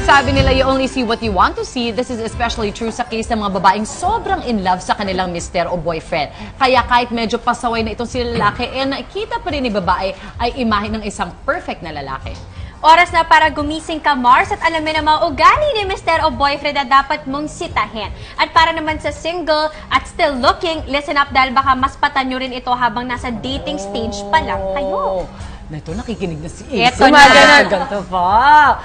Sabi nila, you only see what you want to see. This is especially true sa case ng mga babaeng sobrang in love sa kanilang mister o boyfriend. Kaya kahit medyo pasaway na itong si lalaki, nakikita pa rin ni babae ay imahe ng isang perfect na lalaki. Oras na para gumising ka, Mars, at alamin ang mga ugali ni mister o boyfriend na dapat mong sitahin. At para naman sa single at still looking, listen up dahil baka mas patanyo rin ito habang nasa dating stage pa lang kayo. Ito, nakikinig na si Ace. Ito na. Ganito pa.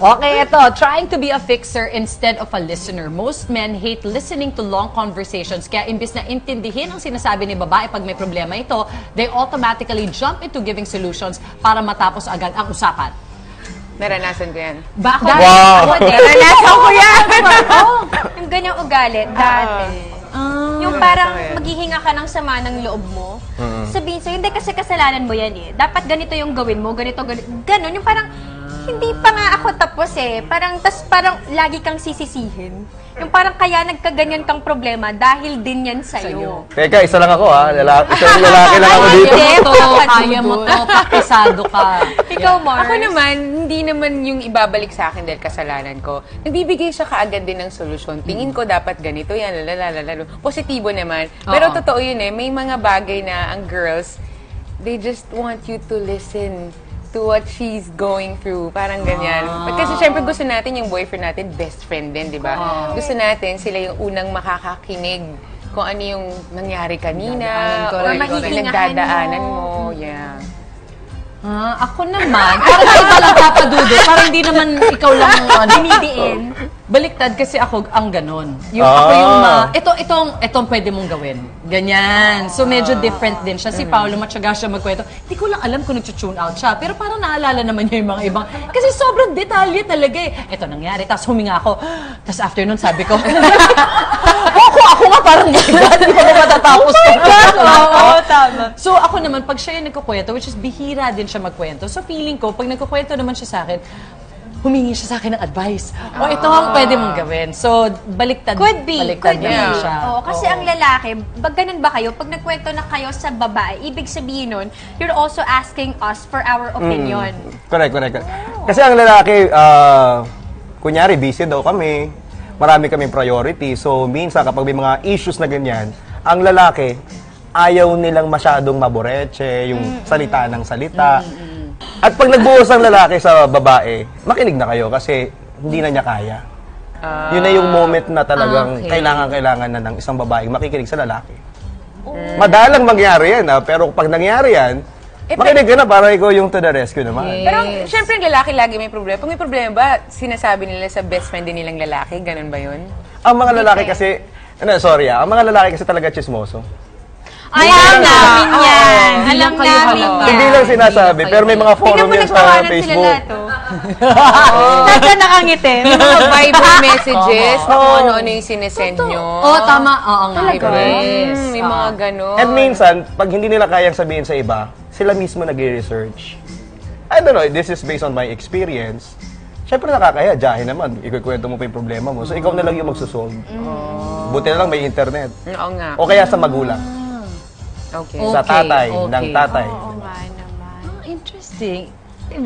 Okay, ito. Trying to be a fixer instead of a listener. Most men hate listening to long conversations. Kaya imbis na intindihin ang sinasabi ni babae pag may problema ito, they automatically jump into giving solutions para matapos agad ang usapan. Naranasan ko yan. Bako, wow! Naranasan ko yan! Yung ganyang ugali, dati. Yung parang maghihinga ka ng sama ng loob mo. Sabihin sa'yo, hindi kasi kasalanan mo yan eh. Dapat ganito yung gawin mo, ganito. Ganon, yung parang, hindi pa nga ako tapos eh. Parang lagi kang sisisihin. Yung parang kaya nagkaganyan kang problema dahil din yan sa'yo. Teka, isa lang ako ha. Isang lalaki lang ako dito. Kaya mo to, pakisado ka. Ikaw, Mars. Ako naman, hindi naman yung ibabalik sa akin dahil kasalanan ko. Nagbibigay siya kaagad din ng solusyon. Tingin ko dapat ganito yan, lalalala. Positibo naman. Pero totoo yun eh, may mga bagay na ang girls, they just want you to listen to what she's going through. Parang ganyan. Kasi syempre gusto natin yung boyfriend natin, best friend din, di ba? Gusto natin sila yung unang makakakinig kung ano yung nangyari kanina or pinagdadaanan mo. Yeah. Ako naman, parang iba lang papadudo. Parang hindi naman ikaw lang dinidiin. Baliktad kasi ako ang ganon. Yung ako yung itong pwede mong gawin. Ganyan. So medyo different din siya. Si Paolo, matyaga siya magkwento. Hindi ko lang alam kung nag-tune out siya. Pero parang naalala naman niya yung mga ibang. Kasi sobrang detalye talaga eh. Ito nangyari. Tapos huminga ako. Tapos after nun sabi ko, ako nga parang hindi ko na matatapos. Oo, tama. So ako naman, pag siya yung nagkukwento, which is bihira din siya magkwento. So feeling ko, pag nagkukwento naman siya sa akin, humingi siya sa akin ng advice. O ito ang pwede mong gawin. So, baliktad. Could be. Baliktad naman siya. Oo, kasi ang lalaki, ganun ba kayo? Pag nagkwento na kayo sa babae, ibig sabihin nun, you're also asking us for our opinion. Correct. Kasi ang lalaki, kunyari, busy daw kami. Marami kaming priority. So, minsan kapag may mga issues na ganyan, ang lalaki, ayaw nilang masyadong maboreche, yung salita ng salita. At pag nagbuhos ang lalaki sa babae, makinig na kayo kasi hindi na niya kaya. Yun na yung moment na talagang kailangan na ng isang babae makikinig sa lalaki. Madalang mangyari yan, pero pag nangyari yan, makinig ka na para ikaw yung to the rescue naman. Pero syempre ang lalaki lagi may problema. Pag may problema ba, sinasabi nila sa best friend din nilang lalaki? Ganun ba yun? Ang mga lalaki kasi, ang mga lalaki kasi talaga chismoso. Alam namin yan. Alam namin yan. Hindi lang sinasabi, pero may mga forum yan sa Facebook. Nasa nakangiti. May mga Viber messages kung ano-ano yung sinesend nyo. Tama. Oo nga. May mga gano'n. And minsan, pag hindi nila kayang sabihin sa iba, sila mismo nag-research. I don't know, this is based on my experience. Siyempre nakakaya, jahin naman. Ikukwento mo pa yung problema mo. So ikaw na lang yung magsusolve. Buti na lang may internet. Oo nga. O kaya sa magulang. Okay. Sa tatay, ng tatay. Oo nga naman. Interesting.